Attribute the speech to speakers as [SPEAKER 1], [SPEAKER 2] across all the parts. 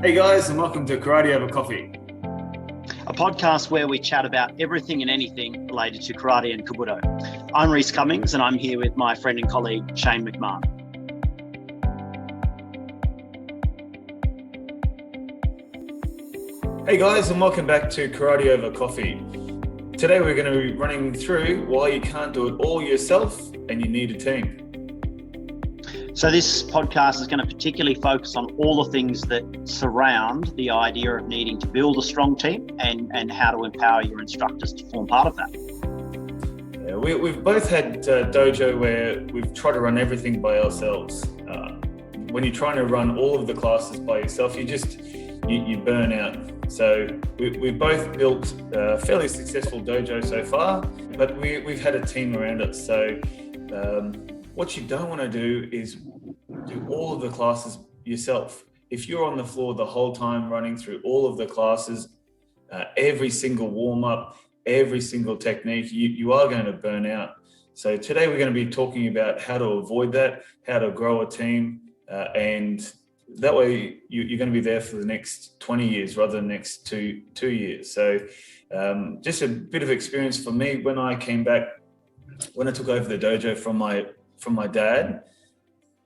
[SPEAKER 1] Hey guys, and welcome to Karate Over Coffee.
[SPEAKER 2] A podcast where we chat about everything and anything related to karate and kabuto. I'm Reese Cummings, and I'm here with my friend and colleague, Shane McMahon.
[SPEAKER 1] Hey guys, and welcome back to Karate Over Coffee. Today we're going to be running through why you can't do it all yourself and you need a team.
[SPEAKER 2] So this podcast is going to particularly focus on all the things that surround the idea of needing to build a strong team and how to empower your instructors to form part of that.
[SPEAKER 1] Yeah, we've both had Dojo where we've tried to run everything by ourselves. When you're trying to run all of the classes by yourself, you burn out. So we've both built a fairly successful dojo so far, but we've had a team around us. So what you don't want to do is do all of the classes yourself. If you're on the floor the whole time running through all of the classes, every single warm-up, every single technique, you are going to burn out. So today we're going to be talking about how to avoid that, how to grow a team, and that way you're going to be there for the next 20 years rather than the next two years. So just a bit of experience for me when I came back, when I took over the dojo from my dad,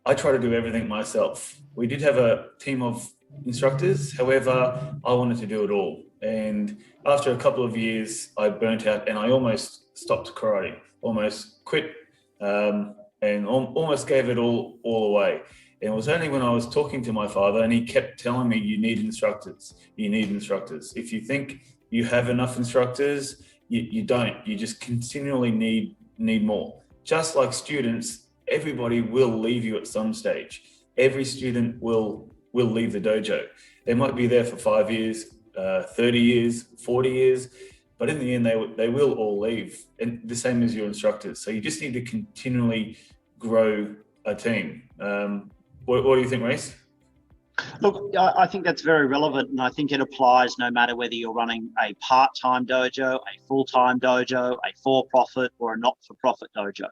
[SPEAKER 1] I try to do everything myself. We did have a team of instructors. However, I wanted to do it all. And after a couple of years, I burnt out and I almost stopped karate, almost quit, and almost gave it all away. And it was only when I was talking to my father and he kept telling me, you need instructors. If you think you have enough instructors, you don't. You just continually need more. Just like students, everybody will leave you at some stage. Every student will leave the dojo. They might be there for 5 years, 30 years, 40 years, but in the end, they will all leave, and the same as your instructors. So you just need to continually grow a team. What do you think, Reese?
[SPEAKER 2] Look, I think that's very relevant, and I think it applies no matter whether you're running a part-time dojo, a full-time dojo, a for-profit or a not-for-profit dojo.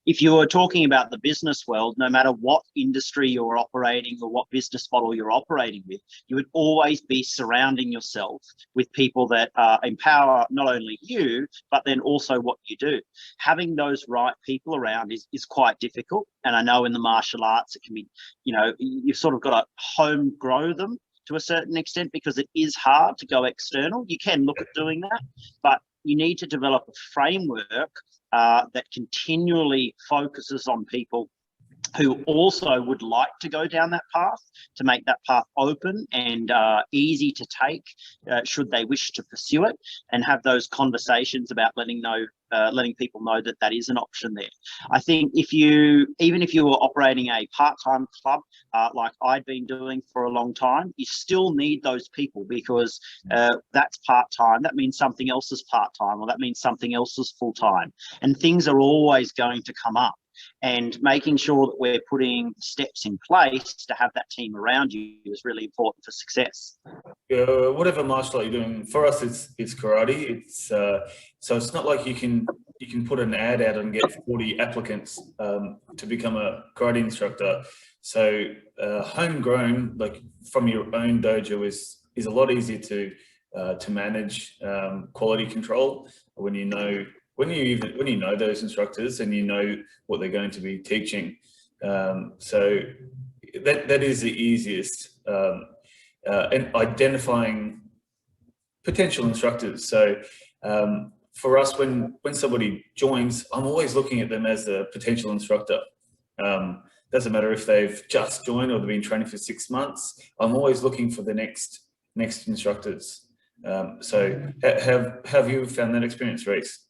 [SPEAKER 2] If you are talking about the business world, no matter what industry you're operating or what business model you're operating with, you would always be surrounding yourself with people that empower not only you, but then also what you do. Having those right people around is quite difficult. And I know in the martial arts, it can be, you've sort of got to home grow them to a certain extent because it is hard to go external. You can look at doing that, but you need to develop a framework that continually focuses on people who also would like to go down that path, to make that path open and easy to take should they wish to pursue it, and have those conversations about letting people know that that is an option there. I think even if you were operating a part-time club like I'd been doing for a long time, you still need those people because that's part-time. That means something else is part-time, or that means something else is full-time, and things are always going to come up. And making sure that we're putting steps in place to have that team around you is really important for success.
[SPEAKER 1] Whatever martial art you're doing, for us it's karate. So it's not like you can put an ad out and get 40 applicants to become a karate instructor. So homegrown, like from your own dojo, is a lot easier to manage. Quality control when you know those instructors and you know what they're going to be teaching. So that is the easiest. And identifying potential instructors. So for us, when somebody joins, I'm always looking at them as a potential instructor. Doesn't matter if they've just joined or they've been training for 6 months. I'm always looking for the next instructors. So have you found that experience, Reese?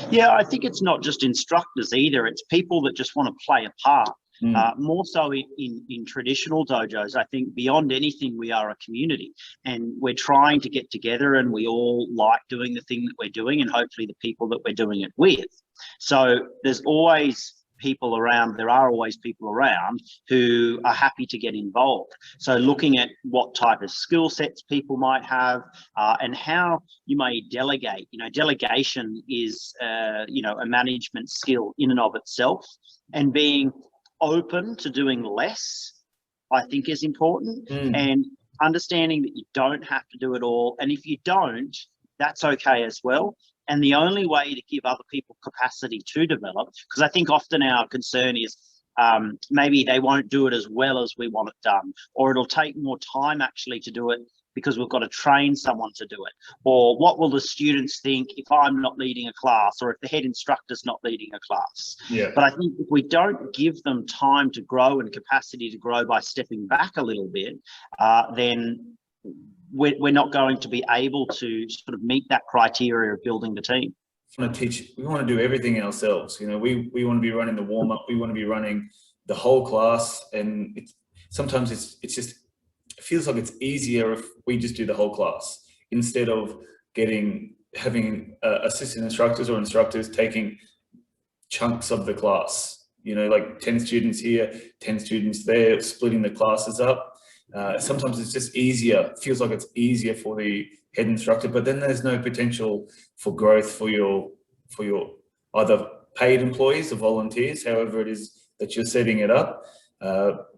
[SPEAKER 2] Yeah, I think it's not just instructors either. It's people that just want to play a part. More so in traditional dojos. I think beyond anything, we are a community and we're trying to get together and we all like doing the thing that we're doing and hopefully the people that we're doing it with. So there are always people around who are happy to get involved. So looking at what type of skill sets people might have and how you may delegate. Delegation is, a management skill in and of itself, and being open to doing less, I think, is important. And understanding that you don't have to do it all. And if you don't, that's okay as well. And the only way to give other people capacity to develop, because I think often our concern is maybe they won't do it as well as we want it done, or it'll take more time actually to do it because we've got to train someone to do it. Or what will the students think if I'm not leading a class, or if the head instructor's not leading a class?
[SPEAKER 1] Yeah.
[SPEAKER 2] But I think if we don't give them time to grow and capacity to grow by stepping back a little bit, then we're not going to be able to sort of meet that criteria of building the team.
[SPEAKER 1] We want to do everything ourselves. You know, we want to be running the warm-up, we want to be running the whole class, and sometimes it's just, it feels like it's easier if we just do the whole class instead of having assistant instructors or instructors taking chunks of the class, you know, like 10 students here, 10 students there, splitting the classes up. Sometimes it's just easier, feels like it's easier for the head instructor, but then there's no potential for growth for your either paid employees or volunteers, however it is that you're setting it up,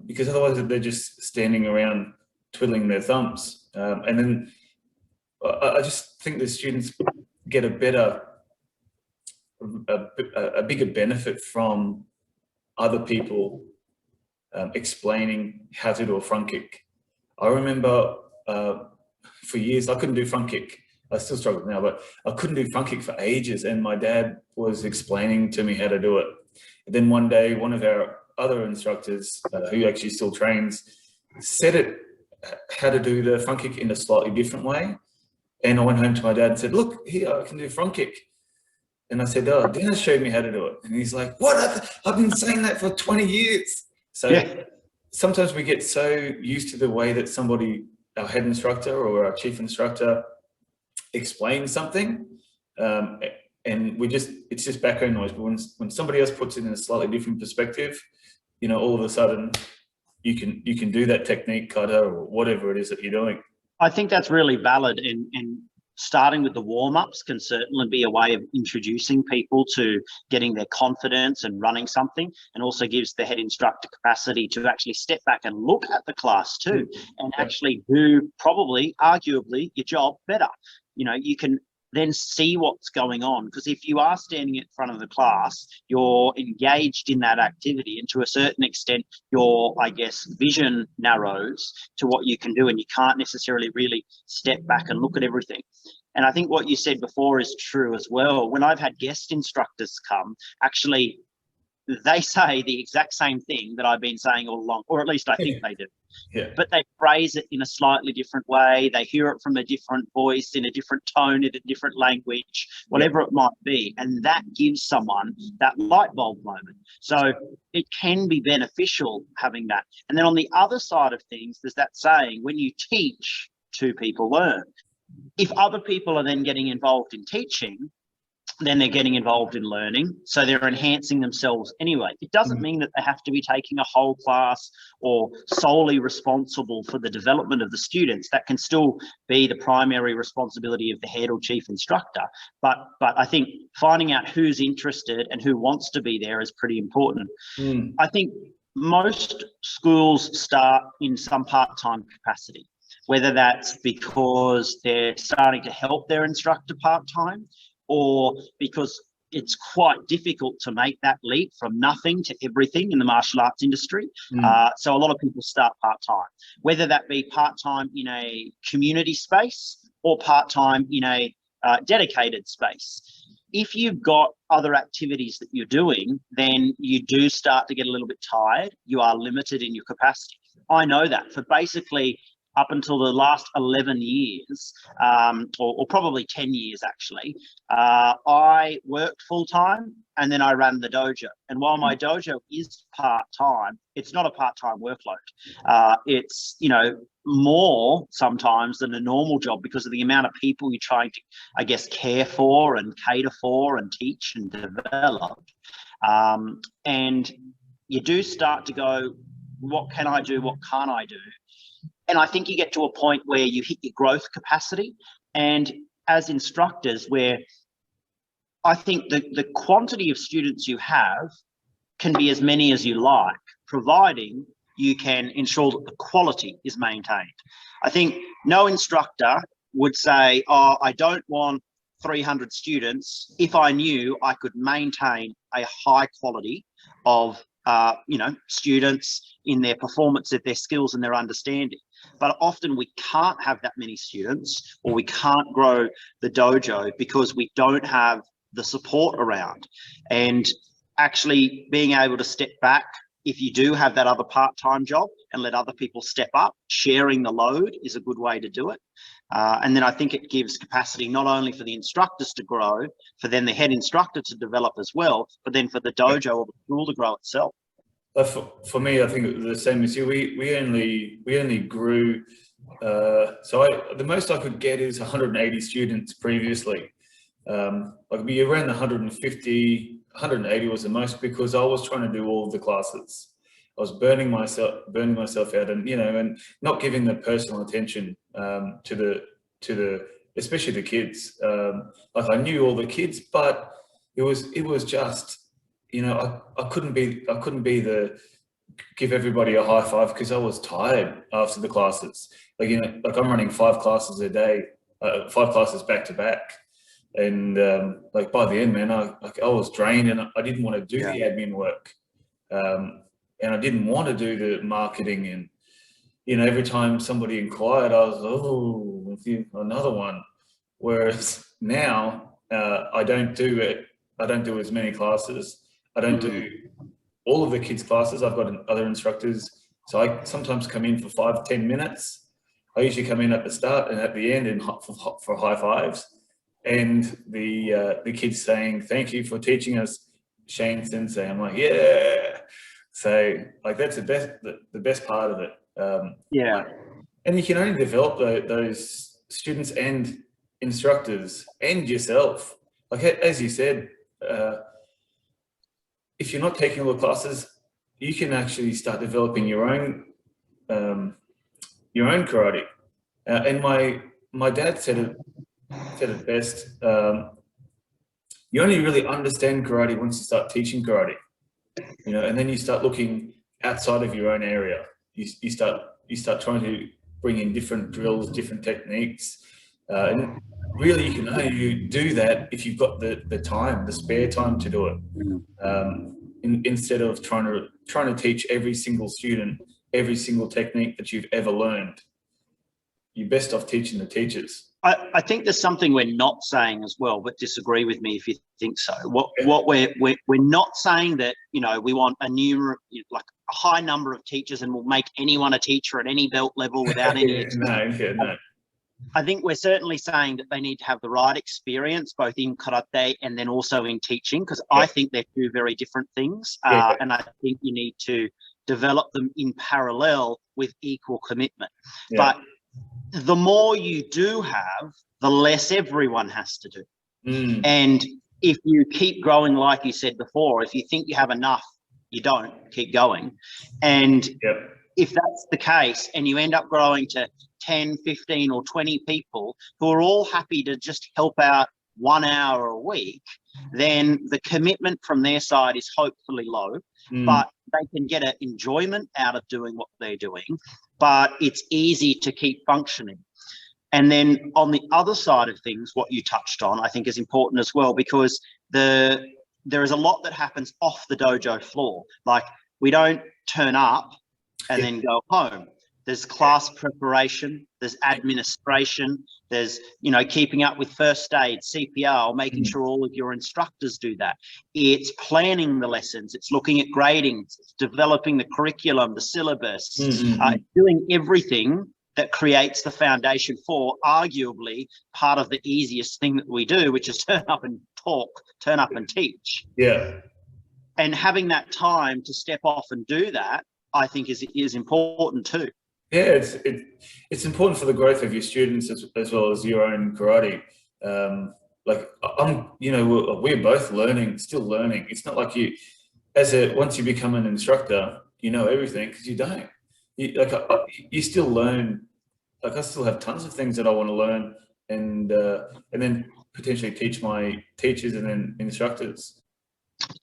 [SPEAKER 1] because otherwise they're just standing around twiddling their thumbs. And then I just think the students get a bigger benefit from other people explaining how to do a front kick. I remember for years I couldn't do front kick. I still struggle now, but I couldn't do front kick for ages, and my dad was explaining to me how to do it. And then one day, one of our other instructors, who actually still trains, said how to do the front kick in a slightly different way. And I went home to my dad and said, "Look, here, I can do front kick." And I said, "Oh, Dennis showed me how to do it." And he's like, "What? I've been saying that for 20 years. So yeah. Sometimes we get so used to the way that our head instructor or our chief instructor explains something, and it's just background noise. But when somebody else puts it in a slightly different perspective, you know, all of a sudden you can do that technique cutter or whatever it is that you're doing.
[SPEAKER 2] I think that's really valid, and starting with the warm-ups can certainly be a way of introducing people to getting their confidence and running something, and also gives the head instructor capacity to actually step back and look at the class too, and actually do probably, arguably, your job better. You know, you can then see what's going on, because if you are standing in front of the class, you're engaged in that activity, and to a certain extent your, I guess, vision narrows to what you can do, and you can't necessarily really step back and look at everything. And I think what you said before is true as well. When I've had guest instructors come, actually they say the exact same thing that I've been saying all along, or at least I think they do.
[SPEAKER 1] Yeah.
[SPEAKER 2] But they phrase it in a slightly different way. They hear it from a different voice, in a different tone, in a different language, whatever it might be. And that gives someone that light bulb moment. So it can be beneficial having that. And then on the other side of things, there's that saying, when you teach, two people learn. If other people are then getting involved in teaching, then they're getting involved in learning, so they're enhancing themselves anyway. It doesn't mean that they have to be taking a whole class or solely responsible for the development of the students. That can still be the primary responsibility of the head or chief instructor. But I think finding out who's interested and who wants to be there is pretty important. I think most schools start in some part-time capacity, whether that's because they're starting to help their instructor part-time, or because it's quite difficult to make that leap from nothing to everything in the martial arts industry. So a lot of people start part-time, whether that be part-time in a community space or part-time in a dedicated space. If you've got other activities that you're doing, then you do start to get a little bit tired. You are limited in your capacity. I know that for basically up until the last 11 years, or probably 10 years actually, I worked full-time and then I ran the dojo. And while my dojo is part-time, it's not a part-time workload. It's, you know, more sometimes than a normal job because of the amount of people you're trying to, I guess, care for and cater for and teach and develop. And you do start to go, what can I do? What can't I do? And I think you get to a point where you hit your growth capacity. And as instructors, where I think the quantity of students you have can be as many as you like, providing you can ensure that the quality is maintained. I think no instructor would say, oh, I don't want 300 students if I knew I could maintain a high quality of students in their performance, of their skills and their understanding. But often we can't have that many students, or we can't grow the dojo because we don't have the support around. And actually being able to step back, if you do have that other part-time job, and let other people step up, sharing the load is a good way to do it. And then I think it gives capacity not only for the instructors to grow, for then the head instructor to develop as well, but then for the dojo or the school to grow itself.
[SPEAKER 1] For me, I think the same as you. We only grew. The most I could get is 180 students previously. Like be around 150, 180 was the most, because I was trying to do all of the classes. I was burning myself out, and and not giving the personal attention to the especially the kids. Like I knew all the kids, but it was just I couldn't give everybody a high five, because I was tired after the classes. Like like I'm running 5 classes a day, 5 classes back to back, and like by the end, man, I was drained, and I didn't want to do the admin work. And I didn't want to do the marketing, and every time somebody inquired, I was another one. Whereas now I don't do it. I don't do as many classes. I don't do all of the kids' classes. I've got other instructors, so I sometimes come in for 5-10 minutes. I usually come in at the start and at the end, and for high fives, and the kids saying thank you for teaching us, Shane Sensei. I'm like, yeah. So like that's the best part of it. And you can only develop those students and instructors and yourself. Like as you said, if you're not taking all the classes, you can actually start developing your own karate. And my dad said it best. You only really understand karate once you start teaching karate. And then you start looking outside of your own area. You start trying to bring in different drills, different techniques, and really you can only do that if you've got the time, the spare time to do it. Instead of trying to teach every single student every single technique that you've ever learned, you're best off teaching the teachers.
[SPEAKER 2] I think there's something we're not saying as well, but disagree with me if you think so. What we're not saying that we want a high number of teachers and we'll make anyone a teacher at any belt level without any experience.
[SPEAKER 1] No.
[SPEAKER 2] I think we're certainly saying that they need to have the right experience, both in karate and then also in teaching, because I think they're two very different things. And I think you need to develop them in parallel with equal commitment. But the more you do have, the less everyone has to do. And if you keep growing, like you said before, if you think you have enough, you don't, keep going. And if that's the case, and you end up growing to 10, 15 or 20 people who are all happy to just help out 1 hour a week, then the commitment from their side is hopefully low, but they can get an enjoyment out of doing what they're doing, but it's easy to keep functioning. And then on the other side of things, what you touched on, I think is important as well, because there is a lot that happens off the dojo floor. Like we don't turn up and then go home. There's class preparation, there's administration, there's, keeping up with first aid, CPR, making sure all of your instructors do that. It's planning the lessons, it's looking at grading, it's developing the curriculum, the syllabus, doing everything that creates the foundation for arguably part of the easiest thing that we do, which is turn up and talk, turn up and teach. And having that time to step off and do that, I think is important too.
[SPEAKER 1] Yeah, it's important for the growth of your students as well as your own karate. Like we're both still learning. It's not like once you become an instructor, you know everything, because you don't. You still learn. Like I still have tons of things that I want to learn, and then potentially teach my teachers and then instructors.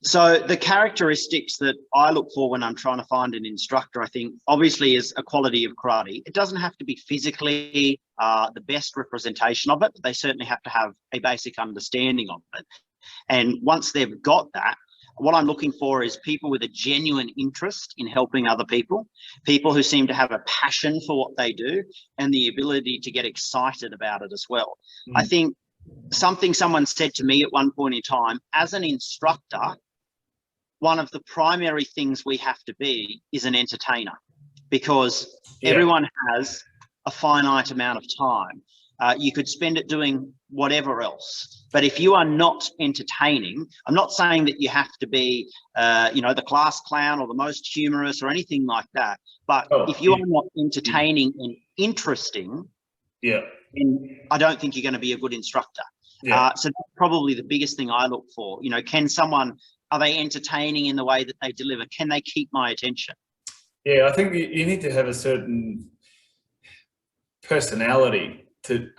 [SPEAKER 2] So the characteristics that I look for when I'm trying to find an instructor, I think obviously is a quality of karate. It doesn't have to be physically the best representation of it, but they certainly have to have a basic understanding of it. And once they've got that, what I'm looking for is people with a genuine interest in helping other people, people who seem to have a passion for what they do and the ability to get excited about it as well. I think someone said to me at one point in time, as an instructor, one of the primary things we have to be is an entertainer, because everyone has a finite amount of time. You could spend it doing whatever else, but if you are not entertaining, I'm not saying that you have to be, the class clown or the most humorous or anything like that, but if you are not entertaining and interesting, then I don't think you're going to be a good instructor. So that's probably the biggest thing I look for. Are they entertaining in the way that they deliver? Can they keep my attention?
[SPEAKER 1] Yeah, I think you need to have a certain personality to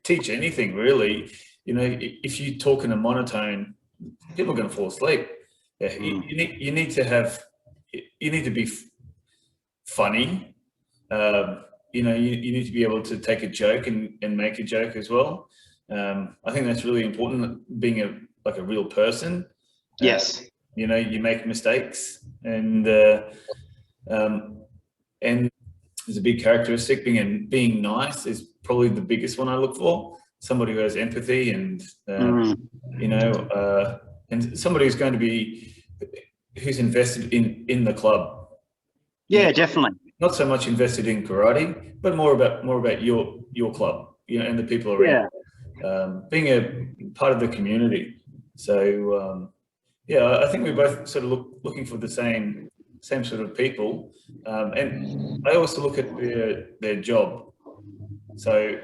[SPEAKER 1] teach anything, really. If you talk in a monotone, people are going to fall asleep. You need to be funny. You need to be able to take a joke and make a joke as well. I think that's really important, being a real person.
[SPEAKER 2] Yes.
[SPEAKER 1] You make mistakes, and there's a big characteristic. Being nice is probably the biggest one I look for. Somebody who has empathy and and somebody who's invested in the club.
[SPEAKER 2] Yeah, definitely.
[SPEAKER 1] Not so much invested in karate, but more about your club, and the people around. Being a part of the community. So I think we're both sort of looking for the same sort of people, and I also look at their job. So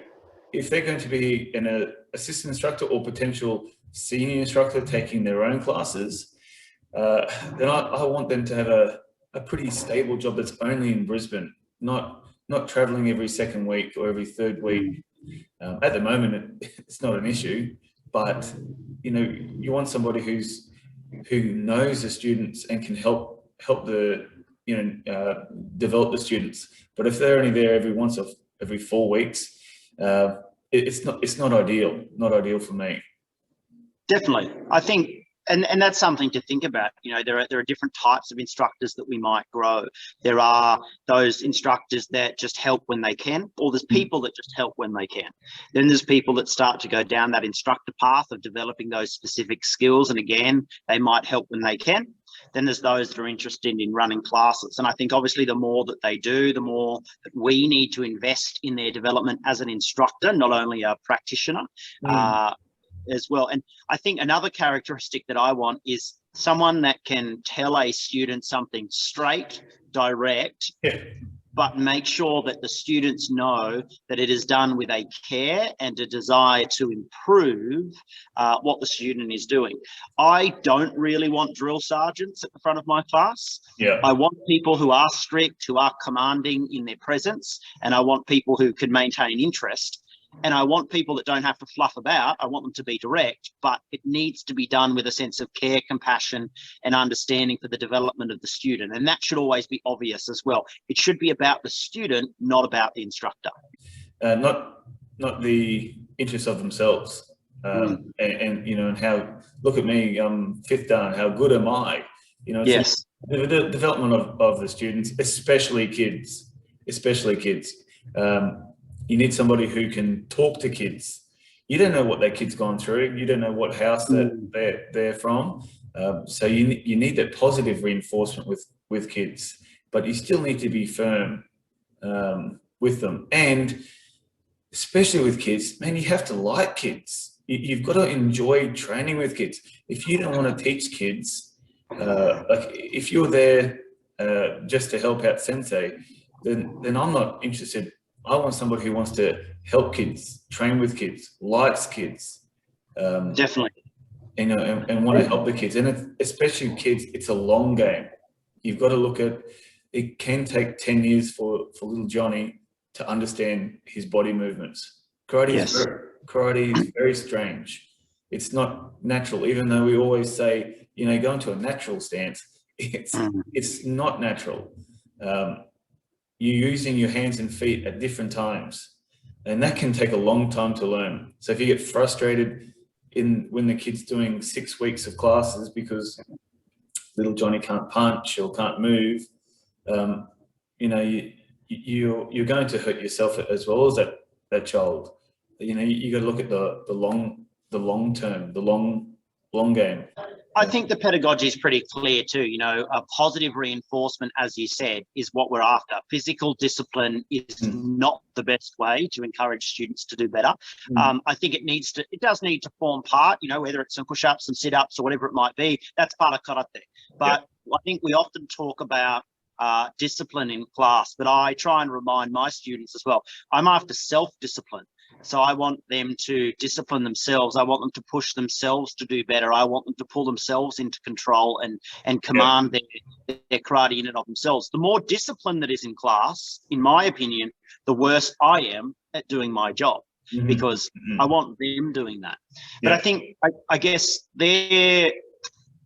[SPEAKER 1] if they're going to be an assistant instructor or potential senior instructor taking their own classes, then I want them to have a pretty stable job that's only in Brisbane, not traveling every second week or every third week. At the moment, it's not an issue, but you want somebody who knows the students and can help the develop the students. But if they're only there every 4 weeks, it's not ideal for me.
[SPEAKER 2] Definitely, I think, and that's something to think about. There are different types of instructors that we might grow. There are those instructors that just help when they can, or there's people that just help when they can. Then there's people that start to go down that instructor path of developing those specific skills, and again, they might help when they can. Then there's those that are interested in running classes, and I think obviously the more that they do, the more that we need to invest in their development as an instructor, not only a practitioner. As well. And I think another characteristic that I want is someone that can tell a student something straight, direct, but make sure that the students know that it is done with a care and a desire to improve what the student is doing. I don't really want drill sergeants at the front of my class. I want people who are strict, who are commanding in their presence, and I want people who can maintain interest. And I want people that don't have to fluff about. I want them to be direct, but it needs to be done with a sense of care, compassion, and understanding for the development of the student. And that should always be obvious as well. It should be about the student, not about the instructor.
[SPEAKER 1] Not the interests of themselves. And how, look at me, I'm fifth dan, how good am I?
[SPEAKER 2] Yes.
[SPEAKER 1] The development of the students, especially kids. You need somebody who can talk to kids. You don't know what that kid's gone through. You don't know what house that they're from. So you need that positive reinforcement with kids, but you still need to be firm with them. And especially with kids, man, you have to like kids. You've got to enjoy training with kids. If you don't want to teach kids, if you're there just to help out sensei, then I'm not interested. I want somebody who wants to help kids, train with kids, likes kids.
[SPEAKER 2] Definitely.
[SPEAKER 1] And want to help the kids. And especially kids, it's a long game. You've got to look at, it can take 10 years for little Johnny to understand his body movements. Karate is very strange. It's not natural, even though we always say going to a natural stance, it's not natural. You're using your hands and feet at different times, and that can take a long time to learn. So if you get frustrated when the kid's doing 6 weeks of classes because little Johnny can't punch or can't move, you're going to hurt yourself as well as that child. You got to look at the long term, the long game.
[SPEAKER 2] I think the pedagogy is pretty clear too. A positive reinforcement, as you said, is what we're after. Physical discipline is not the best way to encourage students to do better. I think it does need to form part, whether it's some push-ups, some sit-ups, or whatever it might be. That's part of karate. But I think we often talk about discipline in class, but I try and remind my students as well, I'm after self-discipline. So I want them to discipline themselves. I want them to push themselves to do better. I want them to pull themselves into control and command their karate in and of themselves. The more discipline that is in class, in my opinion, the worse I am at doing my job, because I want them doing that. But I think, I guess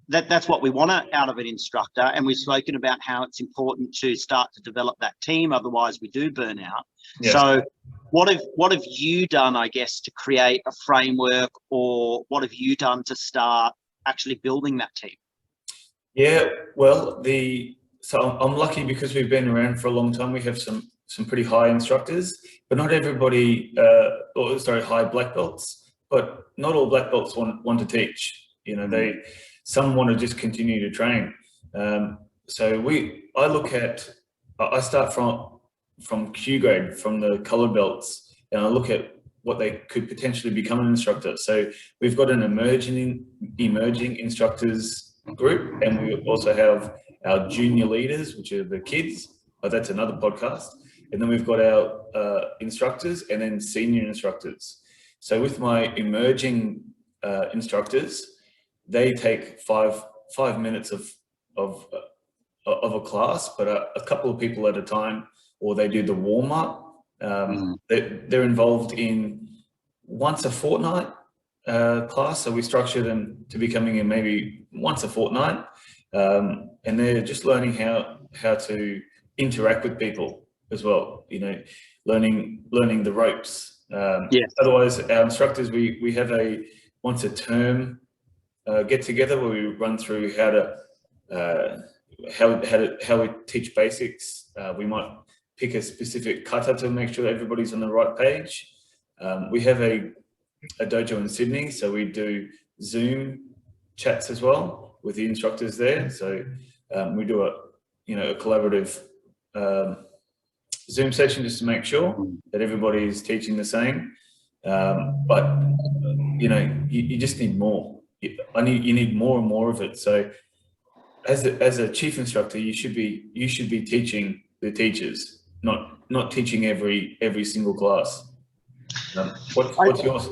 [SPEAKER 2] that's what we want out of an instructor. And we've spoken about how it's important to start to develop that team. Otherwise we do burn out. So what have you done, I guess, to create a framework, or what have you done to start actually building that team?
[SPEAKER 1] Yeah, well, so I'm lucky because we've been around for a long time. We have some pretty high instructors, but not everybody, high black belts, but not all black belts want to teach. Some want to just continue to train. I start from Q grade, from the color belts, and I look at what they could potentially become an instructor. So we've got an emerging instructors group, and we also have our junior leaders, which are the kids, but that's another podcast. And then we've got our instructors and then senior instructors. So with my emerging instructors, they take five minutes of a class, but a couple of people at a time, or they do the warm up. They're involved in once a fortnight class, so we structure them to be coming in maybe once a fortnight, and they're just learning how to interact with people as well. Learning the ropes. Otherwise, our instructors, we have once a term get together where we run through how we teach basics. We might pick a specific kata to make sure that everybody's on the right page. We have a dojo in Sydney, so we do Zoom chats as well with the instructors there. So we do a collaborative Zoom session just to make sure that everybody is teaching the same. But you just need more. You need more and more of it. So as a chief instructor, you should be teaching the teachers, not teaching every single class. What's yours?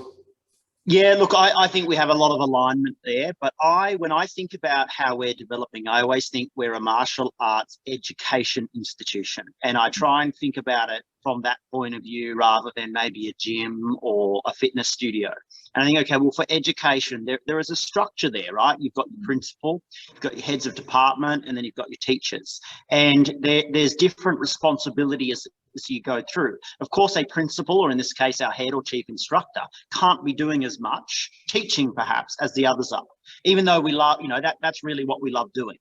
[SPEAKER 2] Yeah, look, I think we have a lot of alignment there, but when I think about how we're developing, I always think we're a martial arts education institution, and I try and think about it from that point of view rather than maybe a gym or a fitness studio. And I think, okay, well, for education, there is a structure there, right? You've got your principal, you've got your heads of department, and then you've got your teachers. And there's different responsibility as you go through. Of course, a principal, or in this case, our head or chief instructor, can't be doing as much teaching perhaps as the others are, even though we love, that's really what we love doing.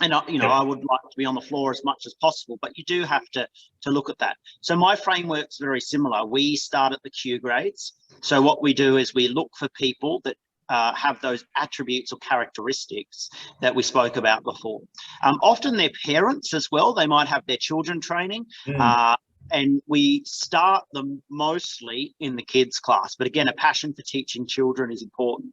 [SPEAKER 2] And I would like to be on the floor as much as possible, but you do have to look at that. So my framework's very similar. We start at the Q grades. So what we do is we look for people that have those attributes or characteristics that we spoke about before. Often they're parents as well. They might have their children training. And we start them mostly in the kids class. But again, a passion for teaching children is important.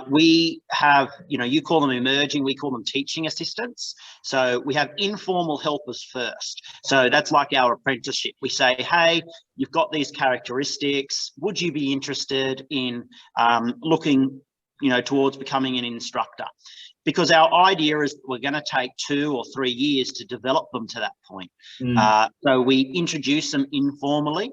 [SPEAKER 2] We have, you call them emerging, we call them teaching assistants. So we have informal helpers first. So that's like our apprenticeship. We say, hey, you've got these characteristics. Would you be interested in looking, towards becoming an instructor? Because our idea is we're going to take 2 or 3 years to develop them to that point. So we introduce them informally.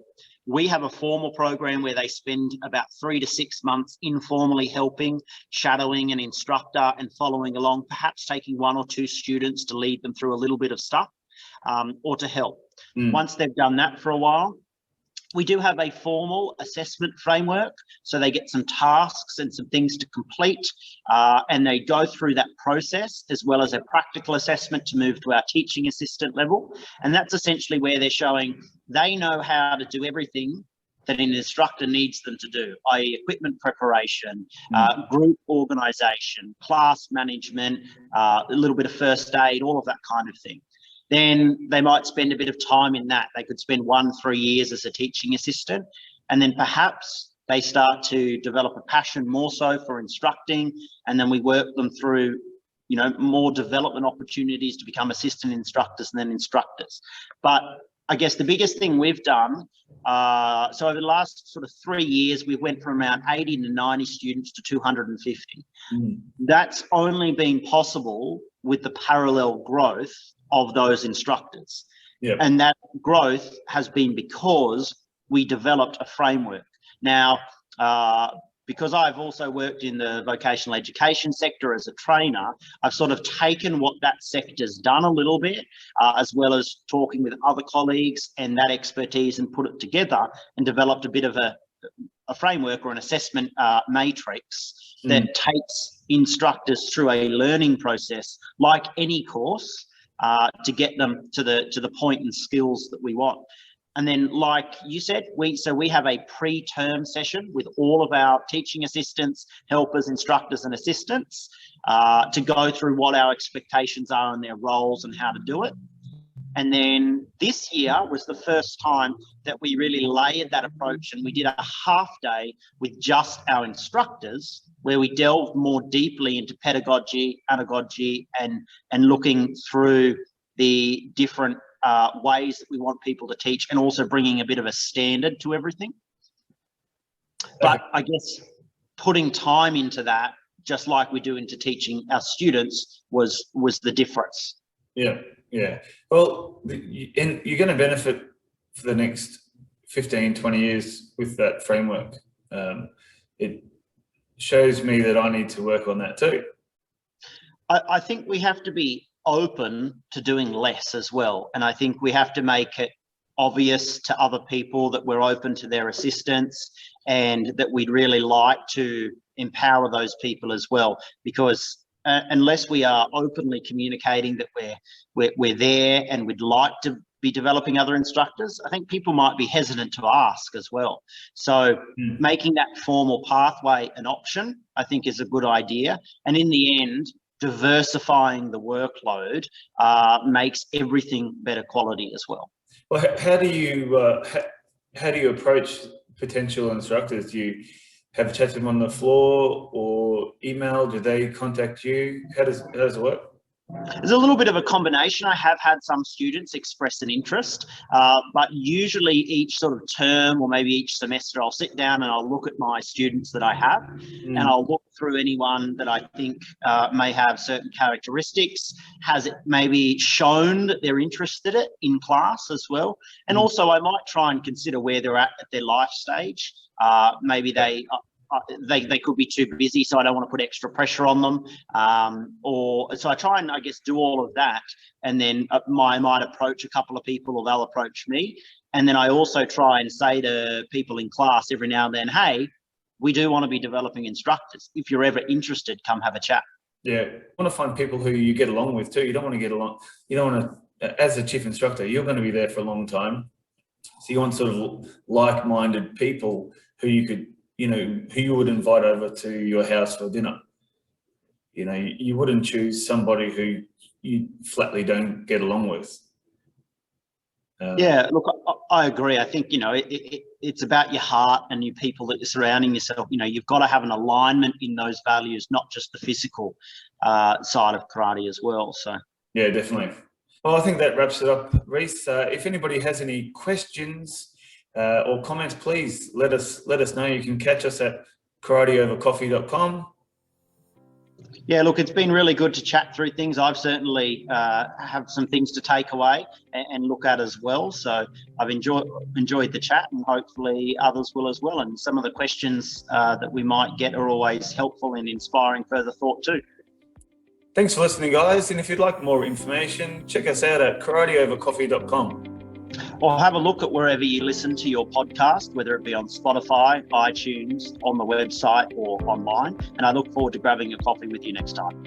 [SPEAKER 2] We have a formal program where they spend about 3 to 6 months informally helping, shadowing an instructor and following along, perhaps taking 1 or 2 students to lead them through a little bit of stuff or to help. Once they've done that for a while, we do have a formal assessment framework, so they get some tasks and some things to complete, and they go through that process, as well as a practical assessment to move to our teaching assistant level. And that's essentially where they're showing they know how to do everything that an instructor needs them to do, i.e. equipment preparation, group organisation, class management, a little bit of first aid, all of that kind of thing. Then they might spend a bit of time in that. They could spend 1-3 years as a teaching assistant, and then perhaps they start to develop a passion more so for instructing, and then we work them through, you know, more development opportunities to become assistant instructors and then instructors. But I guess the biggest thing we've done, so over the last sort of 3 years, we went from around 80 to 90 students to 250. That's only been possible with the parallel growth of those instructors. And that growth has been because we developed a framework. Now, because I've also worked in the vocational education sector as a trainer, I've sort of taken what that sector's done a little bit, as well as talking with other colleagues and that expertise, and put it together and developed a bit of a framework or an assessment matrix that takes instructors through a learning process like any course, to get them to the point and skills that we want. And then, like you said, we have a pre-term session with all of our teaching assistants, helpers, instructors, and assistants to go through what our expectations are in their roles and how to do it. And then this year was the first time that we really layered that approach, and we did a half day with just our instructors, where we delved more deeply into pedagogy, anagogy, and looking through the different ways that we want people to teach, and also bringing a bit of a standard to everything. But I guess putting time into that, just like we do into teaching our students, was the difference.
[SPEAKER 1] Yeah. Well, and you're going to benefit for the next 15, 20 years with that framework. It shows me that I need to work on that too.
[SPEAKER 2] I think we have to be open to doing less as well. And I think we have to make it obvious to other people that we're open to their assistance, and that we'd really like to empower those people as well, because unless we are openly communicating that we're there and we'd like to be developing other instructors, I think people might be hesitant to ask as well. So making that formal pathway an option, I think, is a good idea. And in the end, diversifying the workload makes everything better quality as well.
[SPEAKER 1] Well, how do you approach potential instructors? Do you have a chat to them on the floor or email? Do they contact you? How does it work?
[SPEAKER 2] There's a little bit of a combination. I have had some students express an interest, but usually each sort of term or maybe each semester, I'll sit down and I'll look at my students that I have, and I'll look through anyone that I think may have certain characteristics. Has it maybe shown that they're interested in class as well? And also I might try and consider where they're at their life stage. Maybe they could be too busy, so I don't want to put extra pressure on them. So I try and, I guess, do all of that, and then I might approach a couple of people, or they'll approach me. And then I also try and say to people in class every now and then, hey, we do want to be developing instructors. If you're ever interested, come have a chat. Yeah,
[SPEAKER 1] you want to find people who you get along with too. You don't want to get along. You don't want to, as a chief instructor, you're going to be there for a long time. So you want sort of like-minded people who you could, who you would invite over to your house for dinner. You wouldn't choose somebody who you flatly don't get along with.
[SPEAKER 2] Yeah, look, I agree. I think, it's about your heart and your people that you're surrounding yourself. You've got to have an alignment in those values, not just the physical side of karate as well. So
[SPEAKER 1] yeah, definitely. Well, I think that wraps it up, Reese. If anybody has any questions or comments, please let us know. You can catch us at karateovercoffee.com.
[SPEAKER 2] Yeah, look, it's been really good to chat through things. I've certainly have some things to take away and look at as well. So I've enjoyed the chat, and hopefully others will as well. And some of the questions that we might get are always helpful in inspiring further thought too.
[SPEAKER 1] Thanks for listening, guys. And if you'd like more information, check us out at karateovercoffee.com.
[SPEAKER 2] Or have a look at wherever you listen to your podcast, whether it be on Spotify, iTunes, on the website or online. And I look forward to grabbing a coffee with you next time.